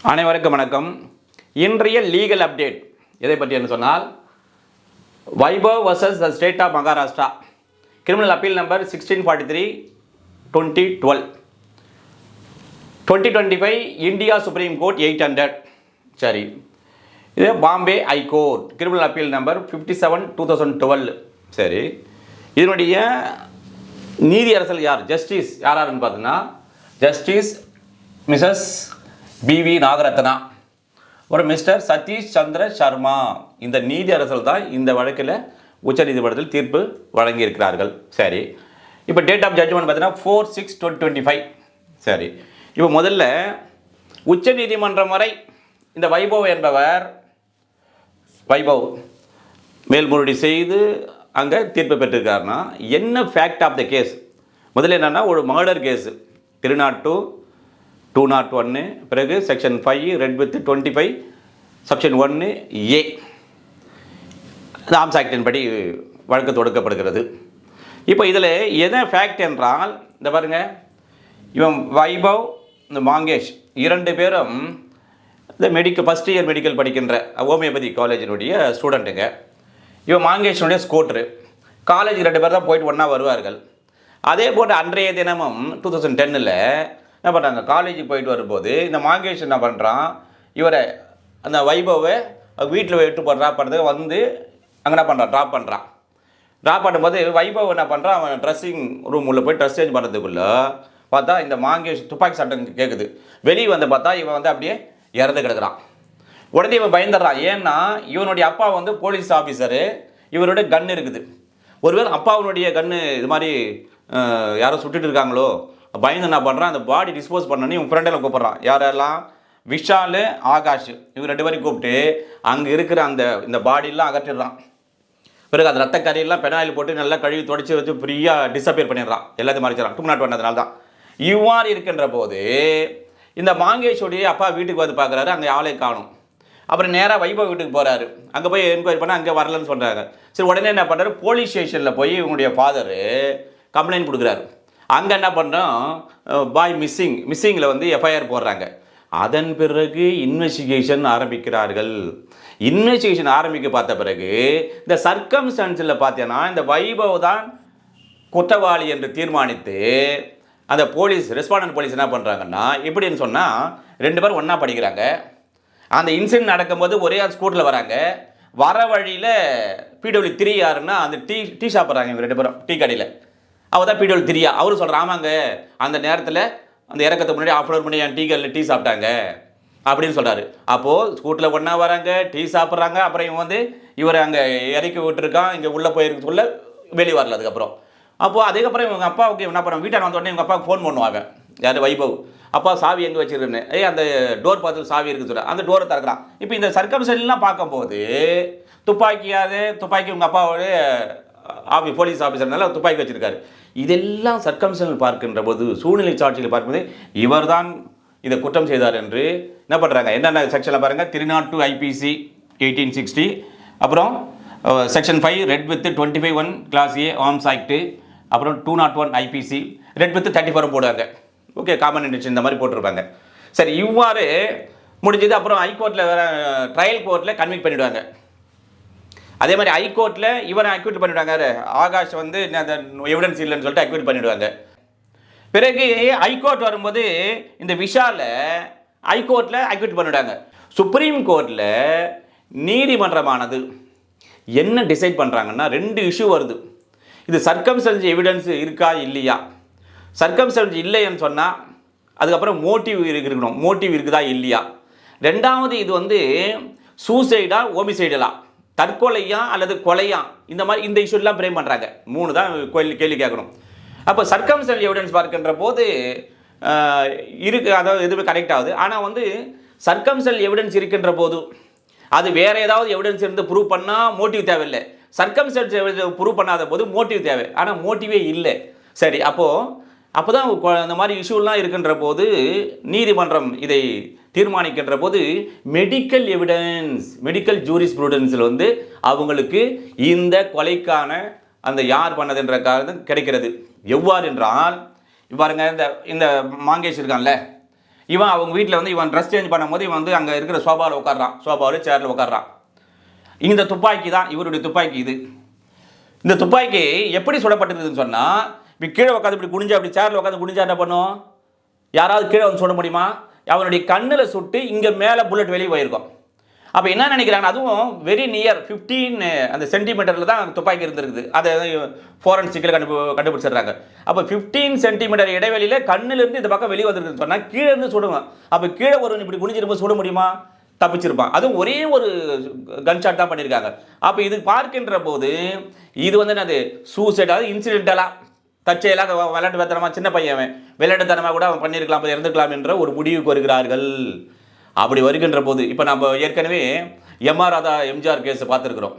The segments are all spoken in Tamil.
அனைவருக்கும் வணக்கம். இன்றைய லீகல் அப்டேட் எதை பற்றி என்று சொன்னால், Vaibhav versus the state of Maharashtra, criminal appeal number 1643/2012, 2025 India supreme court 800. சரி, இது Bombay high court criminal appeal number 57/2012. சரி, இதனுடைய நீதியரசர் யார், ஜஸ்டிஸ் யாருன்னு பார்த்தீங்கன்னா, ஜஸ்டிஸ் மிஸ்ஸஸ் பிவி நாகரத்னா ஒரு மிஸ்டர் சதீஷ் சந்திர சர்மா. இந்த நீதியரசர் தான் இந்த வழக்கில் உச்சநீதிமன்றத்தில் தீர்ப்பு வழங்கியிருக்கிறார்கள். சரி, இப்போ டேட் ஆஃப் ஜட்ஜ்மெண்ட் பார்த்தீங்கன்னா 4/6/2025. சரி, இப்போ முதல்ல உச்சநீதிமன்றம் வரை இந்த வைபவ் என்பவர் மேல்முறையீடு செய்து அங்கே தீர்ப்பு பெற்றிருக்காருன்னா என்ன ஃபேக்ட் ஆஃப் த கேஸ்? முதல்ல என்னென்னா, ஒரு மர்டர் கேஸு 302/201, பிறகு section 5 read with 25 section 1A arms actin படி வழக்கு தொடுக்கப்படுகிறது. இப்போ இதில் எதை ஃபேக்ட் என்றால், இந்த பாருங்கள், இவன் வைபவ், இந்த மாங்கேஷ், இரண்டு பேரும் இந்த ஃபஸ்ட் இயர் மெடிக்கல் படிக்கின்ற ஹோமியோபதி காலேஜினுடைய ஸ்டூடெண்ட்டுங்க. இவன் மாங்கேஷனுடைய ஸ்கூட்ரு. காலேஜ் ரெண்டு பேர் தான் போயிட்டு ஒன்றா வருவார்கள். அதே போல் அன்றைய தினமும் 2010 என்ன பண்ணுறாங்க, காலேஜுக்கு போயிட்டு வரும்போது இந்த மாங்கேஷ் என்ன பண்ணுறான், இவரை அந்த வைபவை வீட்டில் விட்டு ட்ராப் பண்ணுறதுக்கு வந்து அங்கே என்ன பண்ணுறான், ட்ராப் பண்ணும்போது வைபவ் என்ன பண்ணுறான், அவன் ட்ரெஸ்ஸிங் ரூம் உள்ள போய் ட்ரெஸ் சேஞ்ச் பண்ணுறதுக்குள்ளே பார்த்தா இந்த மாங்கேஷ் துப்பாக்கி சட்டம் கேட்குது. வெளியே வந்து பார்த்தா இவன் வந்து அப்படியே இறந்து கிடக்குறான். உடனே இவன் பயந்துடுறான். ஏன்னா இவனுடைய அப்பா வந்து போலீஸ் ஆஃபீஸரு, இவருடைய கன் இருக்குது. ஒருவேளை அப்பாவுடைய கன்று இது மாதிரி யாரோ சுட்டுட்டு இருக்காங்களோ பயந்து என்ன பண்ணுறான், அந்த பாடி டிஸ்போஸ் பண்ணணுன்னு இவன் ஃப்ரெண்டில் கூப்பிட்றான். யாரெல்லாம், விஷால், ஆகாஷ், இவங்க ரெண்டு பேரும் கூப்பிட்டு அங்கே இருக்கிற இந்த பாடியெல்லாம் அகற்றிடுறான். பிறகு அந்த ரத்த கரையெல்லாம் பெனாயில் போட்டு நல்லா கழுவி தொடச்சி வச்சு ஃப்ரீயாக டிஸப்பியர் பண்ணிடுறான், எல்லாத்தையும் மறைச்சிடறான். 201 தான். இவ்வாறு இருக்கின்ற போது இந்த மாங்கேஷோடைய அப்பா வீட்டுக்கு வந்து பார்க்குறாரு, அங்கே ஆளை காணும். அப்புறம் நேராக வைபவ் வீட்டுக்கு போகிறாரு. அங்கே போய் என்கொயரி பண்ணால் அங்கே வரலன்னு சொல்கிறாங்க. சரி, உடனே என்ன பண்ணுறாரு, போலீஸ் ஸ்டேஷனில் போய் இவங்களுடைய ஃபாதரு கம்ப்ளைண்ட் கொடுக்குறாரு. அங்கே என்ன பண்ணுறோம், பாய் மிஸ்ஸிங்கில் வந்து எஃப்ஐஆர் போடுறாங்க. அதன் பிறகு இன்வெஸ்டிகேஷன் ஆரம்பிக்கிறார்கள். இன்வெஸ்டிகேஷன் ஆரம்பிக்க பார்த்த பிறகு இந்த சர்க்கம்ஸ்டன்ஸில் பார்த்தீங்கன்னா இந்த வைபவ் தான் குற்றவாளி என்று தீர்மானித்து அந்த ரெஸ்பாண்டன்ட் போலீஸ் என்ன பண்ணுறாங்கன்னா, எப்படின்னு சொன்னால், ரெண்டு பேரும் ஒன்றா படிக்கிறாங்க. அந்த இன்சிடென்ட் நடக்கும்போது ஒரே ஸ்கூட்டில் வராங்க. வர வழியில் PW3 யாருன்னா அந்த டீ சாப்பிட்றாங்க. இவங்க ரெண்டு பேரும் டீ கடையில். அவர் தான் PW3. அவரும் சொல்கிறான், ஆமாங்க அந்த நேரத்தில் அந்த இறக்கத்துக்கு முன்னாடி 1/2 மணி டீ கடையில் டீ சாப்பிட்டாங்க அப்படின்னு சொல்கிறாரு. அப்போது ஸ்கூட்டில் ஒன்றா வராங்க, டீ சாப்பிட்றாங்க. அப்புறம் இவன் வந்து இவரை அங்கே இறக்கி விட்டுருக்கான், இங்கே உள்ளே போயிருக்குள்ள வெளியே வரல. அதுக்கப்புறம் இவங்க அப்பாவுக்கு என்ன பண்ணுவாங்க, வீட்டார் வந்த உடனே இவங்க அப்பாவுக்கு ஃபோன் பண்ணுவாங்க. யார், வைபவ். அப்பா சாவி எங்கே வச்சுருன்னு, அந்த டோர் பார்த்து சாவி இருக்குன்னு சொல்கிறான். அந்த டோரை திறக்கிறான். இப்போ இந்த சர்க்கம்ஸ்டன்ஸ்லாம் பார்க்கும்போது துப்பாக்கி இவங்க அப்பாவோட போலீஸ் ஆஃபீஸர்னால துப்பாக்கி வச்சிருக்காரு. இதெல்லாம் சர்க்கம்ஸ்டன்ஸ் பார்க்கின்ற போது, சூழ்நிலை சாட்சியில் பார்க்கும்போது இவர் தான் இதை குற்றம் செய்தார் என்று என்ன பண்ணுறாங்க. என்னென்ன செக்ஷனில் பாருங்கள், 302 IPC 1860, அப்புறம் section 5 read with 25(1) clause A arms act, அப்புறம் 201 IPC ரெட் வித் 34 போடுவாங்க. ஓகே, காமன் இன்டென்ஷன் இந்த மாதிரி போட்டிருப்பாங்க. சரி, இவ்வாறு முடிஞ்சது. அப்புறம் ஹைகோர்ட்டில் வேறு ட்ரையல் கோர்ட்டில் கன்விக்ட் பண்ணிவிடுவாங்க. அதே மாதிரி ஹைகோர்ட்டில் இவரை அக்யூட் பண்ணிவிடுவாங்க. ஆகாஷ் வந்து அந்த எவிடன்ஸ் இல்லைன்னு சொல்லிட்டு அக்யூட் பண்ணிவிடுவாங்க. பிறகு ஹைகோர்ட் வரும்போது இந்த விஷாலை ஹைகோர்ட்டில் அக்யூட் பண்ணிவிடுவாங்க. சுப்ரீம் கோர்ட்டில் நீதிமன்றமானது என்ன டிசைட் பண்ணுறாங்கன்னா, 2 இஷ்யூ வருது. இது சர்க்கம்ஸ்டன்ஸ் எவிடன்ஸ் இருக்கா இல்லையா. சர்க்கம்ஸ்டன்ஸ் இல்லைன்னு சொன்னால் அதுக்கப்புறம் மோட்டிவ் இருக்கணும், மோட்டிவ் இருக்குதா இல்லையா. ரெண்டாவது, இது வந்து சூசைடா ஹோமிசைடலா, தற்கொலையா அல்லது கொலையா, இந்த மாதிரி இந்த இஷ்யூலாம் பிரேம் பண்ணுறாங்க. 3 தான் கேள்வி கேட்கணும். அப்போ சர்க்கம்ஸ்டன்ஸ் எவிடன்ஸ் பார்க்கின்ற போது இருக்குது, அதாவது எதுவுமே கரெக்ட் ஆகுது. ஆனால் வந்து சர்க்கம்ஸ்டன்ஸ் எவிடன்ஸ் இருக்கின்ற போது அது வேறு ஏதாவது எவிடன்ஸ் இருந்து ப்ரூவ் பண்ணால் மோட்டிவ் தேவையில்லை. சர்க்கம்ஸ்டன்ஸ் எவிடன்ஸ் ப்ரூவ் பண்ணாத போது மோட்டிவ் தேவை, ஆனால் மோட்டிவே இல்லை. சரி, அப்போ தான் இந்த மாதிரி இஷ்யூலாம் இருக்கின்ற போது நீதிமன்றம் இதை தீர்மானிக்கின்ற போது மெடிக்கல் எவிடன்ஸ், மெடிக்கல் ஜூரிஸ்ப்ரூடன்ஸில் வந்து அவங்களுக்கு இந்த கொலைக்கான அந்த யார் பண்ணதுன்ற காரணம் கிடைக்கிறது. எவ்வாறு என்றால், பாருங்க, இந்த மாங்கேஷ் இருக்கான்ல, இவன் அவங்க வீட்டில் வந்து இவன் ட்ரெஸ் சேஞ்ச் பண்ணும்போது இவன் வந்து அங்கே இருக்கிற சோபாவில் உட்காடுறான், சோபாவில் சேரில் உட்காடுறான். இந்த துப்பாக்கி தான் இவருடைய துப்பாக்கி. இந்த துப்பாக்கி எப்படி சுடப்பட்டிருக்குதுன்னு சொன்னால், இப்படி கீழே உட்காந்து இப்படி குனிஞ்சா, அப்படி சேரில் உட்காந்து குனிஞ்சா என்ன பண்ணும்? யாராவது கீழே வந்து சுட முடியுமா? அவனுடைய கண்ணில் சுட்டு இங்கே மேலே புல்லட் வெளியே போயிருக்கும். அப்போ என்ன நினைக்கிறாங்க, அதுவும் வெரி நியர் 15 அந்த சென்டிமீட்டரில் தான் துப்பாக்கி இருந்திருக்குது. அதை ஃபோரன்சிக்கில் கண்டுபிடிச்சிடுறாங்க. அப்போ 15 சென்டிமீட்டர் இடைவெளியில் கண்ணிலிருந்து இந்த பக்கம் வெளியே வந்துருக்குன்னு சொன்னால் கீழே இருந்து சுடுவேன். அப்போ கீழே ஒரு இப்படி குனிஞ்சிருப்போம், சுட முடியுமா? தப்பிச்சிருப்பான். அதுவும் ஒரே ஒரு கன்ஷாட் தான் பண்ணியிருக்காங்க. அப்போ இது பார்க்கின்ற போது இது வந்து என்னது, சூசைட், அதாவது இன்சிடென்டலாக தற்செயலாக விளையாட்டு வேத்தனமாக சின்ன பையன் விளையாட்டுத்தனமாக கூட அவன் பண்ணியிருக்கலாம், இறந்துக்கலாம் என்ற ஒரு முடிவுக்கு வருகிறார்கள். அப்படி வருகின்ற போது இப்போ நம்ம ஏற்கனவே எம்ஆர் ராதா எம்ஜிஆர் கேஸ் பார்த்துருக்குறோம்.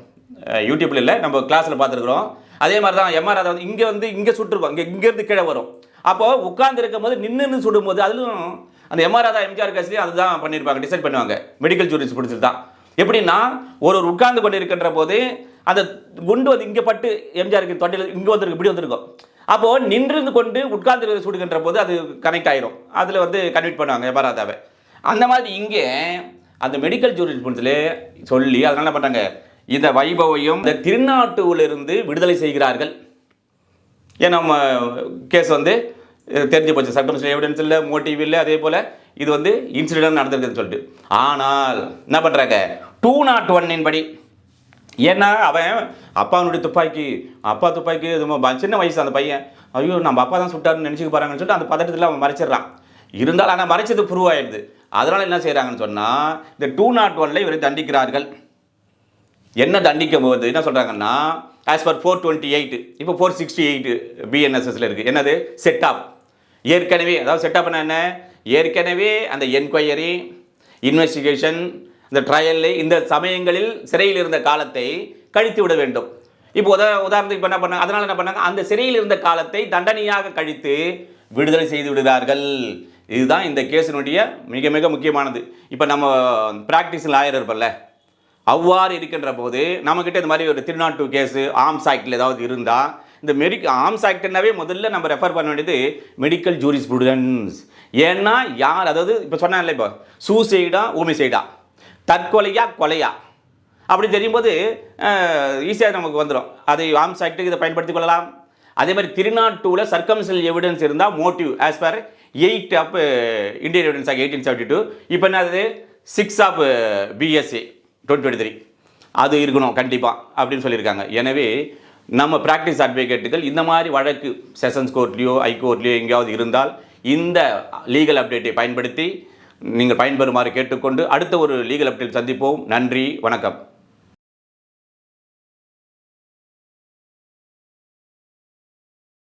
யூடியூப்ல இல்லை, நம்ம கிளாஸில் பார்த்துருக்குறோம். அதே மாதிரி தான் எம்ஆர் ராதா வந்து இங்கே சுட்டுருக்கோம், இங்கேருந்து கீழே வரும். அப்போது உட்கார்ந்து இருக்கும் போது நின்று சுடும்போது அதிலும் அந்த எம்ஆர் ராதா எம்ஜிஆர் கேஸ்லேயும் அதுதான் பண்ணியிருப்பாங்க, டிசைட் பண்ணுவாங்க. மெடிக்கல் ஜூரிஸ் பிடிச்சது தான். எப்படின்னா ஒரு உட்கார்ந்து கொண்டு இருக்கின்ற போது அந்த குண்டு வந்து இங்கே பட்டு எம்ஜிஆருக்கு தொண்டையில் இங்கே வந்துருக்கு, இப்படி வந்துருக்கும். அப்போது நின்று கொண்டு உட்கார்ந்து சுடுகின்ற போது அது கனெக்ட் ஆயிரும். அதில் வந்து கன்வெர்ட் பண்ணுவாங்க எம்ஆர் ராதாவை. அந்த மாதிரி இங்கே அந்த மெடிக்கல் ஜூரிஸ்பிரூடென்ஸில் சொல்லி அதனால என்ன பண்ணுறாங்க, இந்த வைபவையும் இந்த திருநாட்டுலிருந்து விடுதலை செய்கிறார்கள். ஏன்னா நம்ம கேஸ் வந்து தெரிஞ்சு போச்சு, சர்க்கம்ஸ்டன்ஷியல் எவிடன்ஸ் இல்லை, மோட்டிவ் இல்லை, அதே போல் இது வந்து இன்சிடென்ட் நடந்திருக்குதுன்னு சொல்லிட்டு. ஆனால் என்ன பண்ணுறாங்க, 201 படி, ஏன்னா அவன் அப்பாவுடைய துப்பாக்கி, அப்பா துப்பாக்கி சின்ன வயசு அந்த பையன், ஐயோ நம்ம அப்பா தான் சுட்டாருன்னு நினச்சிக்க போகிறாங்கன்னு சொல்லிட்டு அந்த பதட்டத்தில் அவன் மறைச்சிடுறான். இருந்தாலும் ஆனால் மறைச்சது ப்ரூவ் ஆயிடுது. அதனால் என்ன செய்கிறாங்கன்னு சொன்னால் இந்த 201 இவரை தண்டிக்கிறார்கள். என்ன தண்டிக்கும் போது என்ன சொல்கிறாங்கன்னா, ஆஸ் பர் 428 இப்போ 468 பிஎன்எஸ்எஸ்ல இருக்குது. என்னது, செட்டாப். ஏற்கனவே அதாவது செட்டாப் என்ன, ஏற்கனவே அந்த என்கொயரி, இன்வெஸ்டிகேஷன், இந்த ட்ரையல், இந்த சமயங்களில் சிறையில் இருந்த காலத்தை கழித்து விட வேண்டும். இப்போ உதாரணத்துக்கு இப்போ என்ன பண்ணாங்க, அதனால் என்ன பண்ணாங்க, அந்த சிறையில் இருந்த காலத்தை தண்டனையாக கழித்து விடுதலை செய்து விடுகிறார்கள். இதுதான் இந்த கேஸினுடைய மிக மிக முக்கியமானது. இப்போ நம்ம ப்ராக்டிஸ் லாயர் இருப்பல்ல, அவ்வாறு இருக்கின்ற போது நம்மக்கிட்ட இந்த மாதிரி ஒரு 302 கேஸு ஆர்ம்ஸ் ஆக்டில் ஏதாவது இருந்தால், இந்த ஆர்ம்ஸ் ஆக்ட்னாவே முதல்ல நம்ம ரெஃபர் பண்ண வேண்டியது மெடிக்கல் ஜூரிஸ்பிரூடென்ஸ். ஏன்னா யார், அதாவது இப்போ சொன்னால, இப்போ சூசைடா ஹோமிசைடா, தற்கொலையா கொலையா, அப்படி தெரியும்போது ஈஸியாக நமக்கு வந்துடும். அது ஆர்ம்ஸ் ஆக்டுக்கு இதை பயன்படுத்திக் கொள்ளலாம். அதே மாதிரி 302 சர்க்கம்ஸ்டன்ஷியல் எவிடன்ஸ் இருந்தால் motive as per 8 of Indian evidence act 1872. இப்போ என்னது 6 ஆஃப் பிஎஸ்சி 2023 அது இருக்கணும் கண்டிப்பாக அப்படின்னு சொல்லியிருக்காங்க. எனவே நம்ம ப்ராக்டிஸ் அட்வொகேட்டுகள் இந்த மாதிரி வழக்கு செஷன்ஸ் கோர்ட்லேயோ ஹைகோர்ட்லேயோ எங்கேயாவது இருந்தால் இந்த லீகல் அப்டேட்டை பயன்படுத்தி நீங்கள் பயன்பெறுமாறு கேட்டுக்கொண்டு அடுத்த ஒரு லீகல் அப்டேட் சந்திப்போம். நன்றி, வணக்கம்.